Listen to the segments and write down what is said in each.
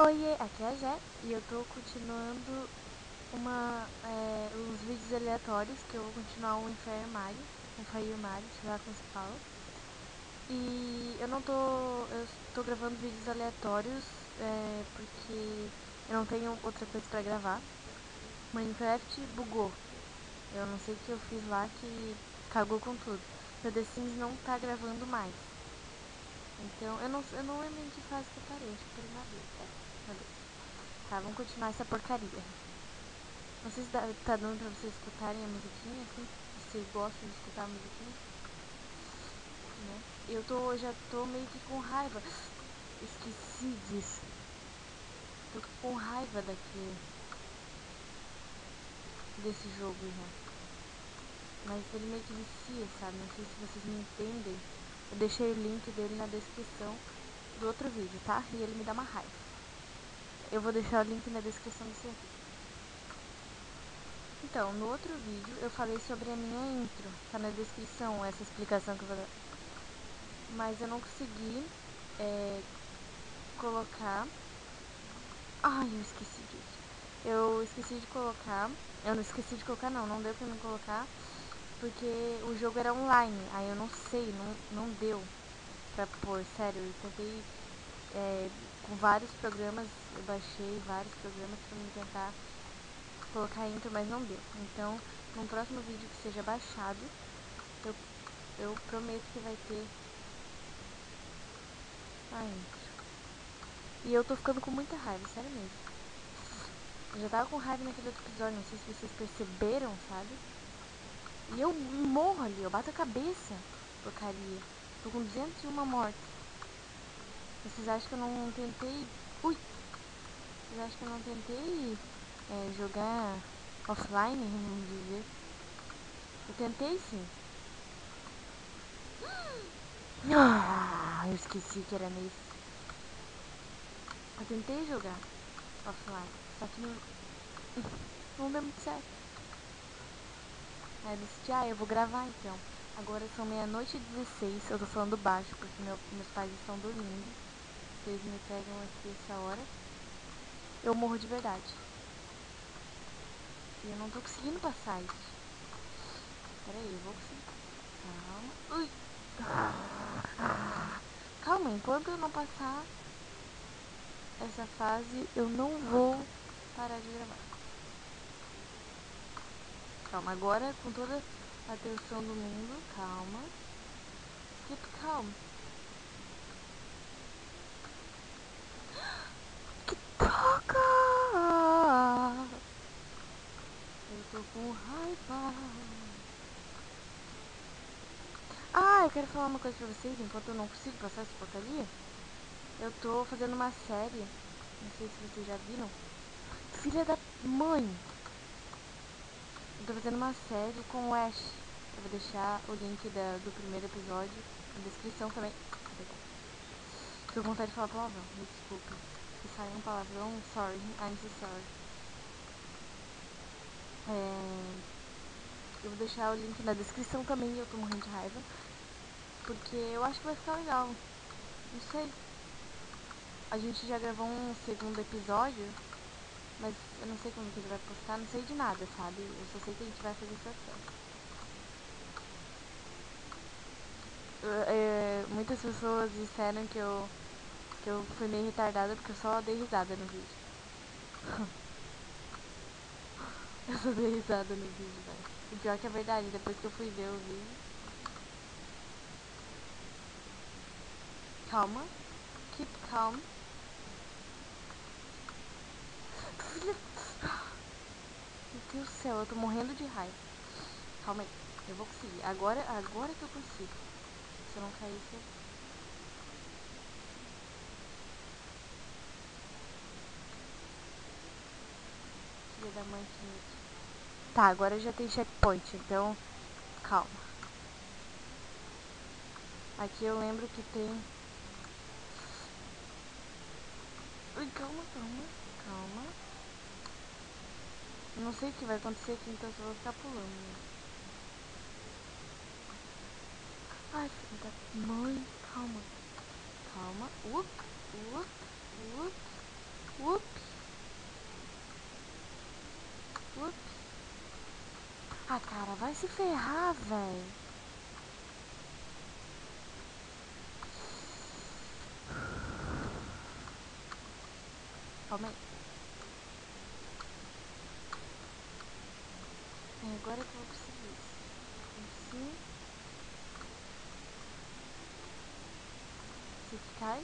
Oiê, aqui é a Jé e eu tô continuando uns vídeos aleatórios que eu vou continuar um enfermário, um enfermário, sei lá como se fala. E eu não tô. Eu tô gravando vídeos aleatórios porque eu não tenho outra coisa pra gravar. Minecraft bugou. Eu não sei o que eu fiz lá que cagou com tudo. Meu The Sims não tá gravando mais. Então eu não lembro em que fase que eu parei, acho que eu parei na B. Na B. Tá, vamos continuar essa porcaria. Não sei se tá dando pra vocês escutarem a musiquinha aqui. Se vocês gostam de escutar a musiquinha, né? Já tô meio que com raiva. Esqueci disso. Tô com raiva desse jogo já. Mas ele meio que vicia, sabe? Não sei se vocês me entendem. Eu deixei o link dele na descrição do outro vídeo, tá? E ele me dá uma raiva. Eu vou deixar o link na descrição desse aqui. Então, no outro vídeo eu falei sobre a minha intro. Tá na descrição essa explicação que eu vou dar. Mas eu não consegui colocar. Ai, eu esqueci disso. Eu esqueci de colocar. Eu não esqueci de colocar, não deu pra me colocar. Porque o jogo era online. Aí eu não sei, não deu pra pôr. Sério, eu tentei com vários programas. Eu baixei vários programas pra me tentar colocar intro, mas não deu. Então, no próximo vídeo que seja baixado, eu, eu prometo que vai ter a intro. E eu tô ficando com muita raiva, sério mesmo. Eu já tava com raiva naquele outro episódio, não sei se vocês perceberam, sabe? E eu morro ali, eu bato a cabeça, porcaria. Tô com 201 mortes. Vocês acham que eu não tentei... Ui! Vocês acham que eu não tentei jogar offline, vamos dizer? Eu tentei sim. Ah, eu esqueci que era nesse. Eu tentei jogar offline, só que não deu muito certo. Aí eu decidi, eu vou gravar então. Agora são meia-noite e 16, eu tô falando baixo porque meus pais estão dormindo. Se eles me pegam aqui essa hora, eu morro de verdade. E eu não tô conseguindo passar isso. Pera aí, eu vou conseguir. Calma. Ui. Calma, enquanto eu não passar essa fase, eu não vou parar de gravar. Calma, agora com toda a atenção do mundo, calma. Keep calm. Que droga! Eu tô com raiva. Eu quero falar uma coisa pra vocês enquanto eu não consigo passar essa porcaria. Eu tô fazendo uma série, não sei se vocês já viram. Filha da mãe! Eu tô fazendo uma série com o Ash. Eu vou deixar o link do primeiro episódio na descrição também. Tô com vontade de falar palavrão, me desculpa. Se sair um palavrão, sorry, I'm so sorry. Eu vou deixar o link na descrição também, eu tô morrendo de raiva. Porque eu acho que vai ficar legal. Não sei. A gente já gravou um segundo episódio, mas eu não sei quando que ele vai postar, não sei de nada, sabe? Eu só sei que a gente vai fazer essa série. Muitas pessoas disseram que eu fui meio retardada porque eu só dei risada no vídeo. Eu só dei risada no vídeo, velho. O pior que é verdade, depois que eu fui ver o vídeo. Calma. Keep calm. Filha. Meu Deus do céu, eu tô morrendo de raiva. Calma aí, eu vou conseguir. Agora que eu consigo. Se eu não cair, você... Filha da mãe que medo. Tá, agora já tem checkpoint, então calma. Aqui eu lembro que tem... Ui, calma. Não sei o que vai acontecer aqui, então eu só vou ficar pulando. Ai, filha da mãe, calma. Up. Whoop. Whoop. Ah, cara, vai se ferrar, velho. Calma aí. É agora que eu vou conseguir isso. Assim. Esse aqui cai.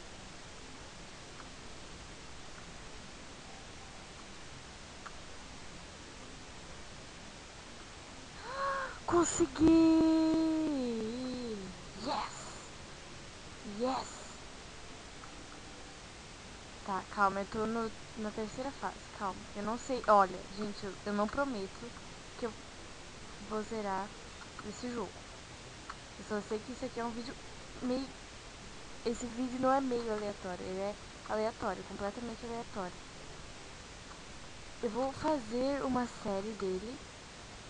Consegui! Yes! Yes! Tá, calma, eu tô na terceira fase, calma. Eu não sei, olha, gente, eu não prometo que eu vou zerar esse jogo. Eu só sei que isso aqui é um vídeo meio... Esse vídeo não é meio aleatório, ele é aleatório, completamente aleatório. Eu vou fazer uma série dele,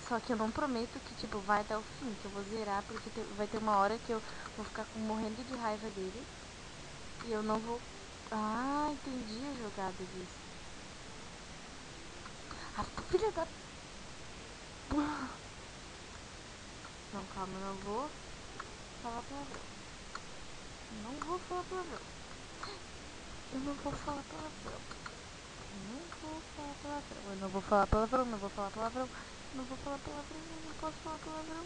só que eu não prometo que, tipo, vai até o fim, que eu vou zerar, porque vai ter uma hora que eu vou ficar morrendo de raiva dele. E eu não vou... Ah, entendi a jogada disso. Ah, filha da... Não, calma, eu não vou falar palavrão. Não vou falar palavrão. Eu não vou falar palavrão. Não vou falar palavrão. Eu não vou falar palavrão, não vou falar palavrão. Não vou falar palavrão, eu não posso falar palavrão.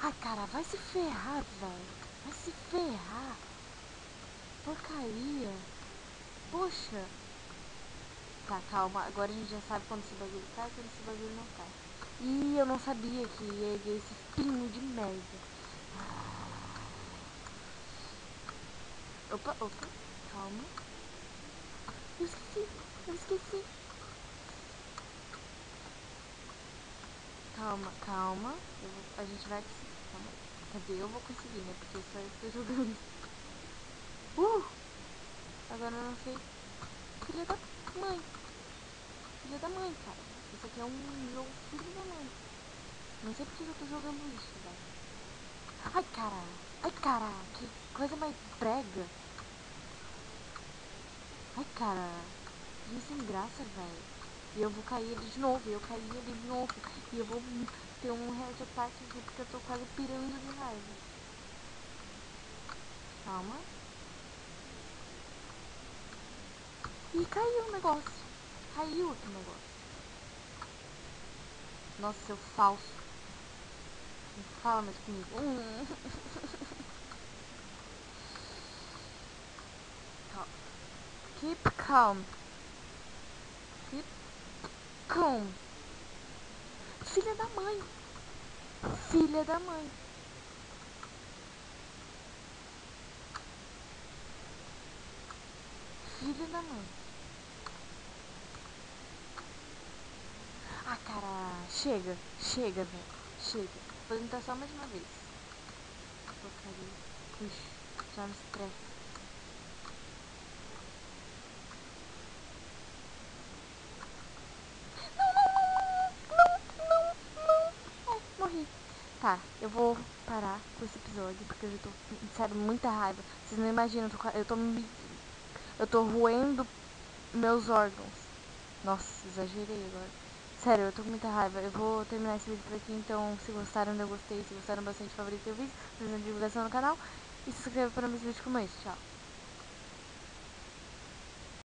Ai, cara, vai se ferrar, velho. Vai se ferrar. Porcaria. Poxa. Tá, calma. Agora a gente já sabe quando esse bagulho cai e quando esse bagulho não cai. Ih, eu não sabia que ia erguer esse pinho de merda. Opa, opa. Calma. Eu esqueci. Eu esqueci. Calma, calma. A gente vai conseguir. Calma aí. Cadê? Eu vou conseguir, né? Porque só eu tô jogando. Agora eu não sei. Filha da mãe. Filha da mãe, cara. Isso aqui é um jogo filho da mãe. Não sei porque eu tô jogando isso, velho. Ai, cara. Ai, cara. Que coisa mais brega. Ai, cara. Que sem graça, velho. E eu vou cair ele de novo. E eu caí ele de novo. E eu vou ter um heart attack aqui porque eu tô quase pirando de raiva. Calma. Ih, caiu o negócio. Caiu aqui o negócio. Nossa, seu falso. Não fala mais comigo. Calma. Keep calm. Keep calm. Filha da mãe. Filha da mãe. Filha da mãe. Ah, cara. Chega. Chega, velho. Chega. Vou tentar só mais uma vez. Porcaria. Ixi, já me estressa. Ai, morri. Tá, eu vou parar com esse episódio porque eu já tô, sério, muita raiva. Vocês não imaginam, eu tô roendo meus órgãos. Nossa, exagerei agora. Sério, eu tô com muita raiva. Eu vou terminar esse vídeo por aqui, então se gostaram, eu gostei. Se gostaram bastante, favorito o vídeo, fazendo divulgação no canal. E se inscreva para mais vídeos como esse. Tchau.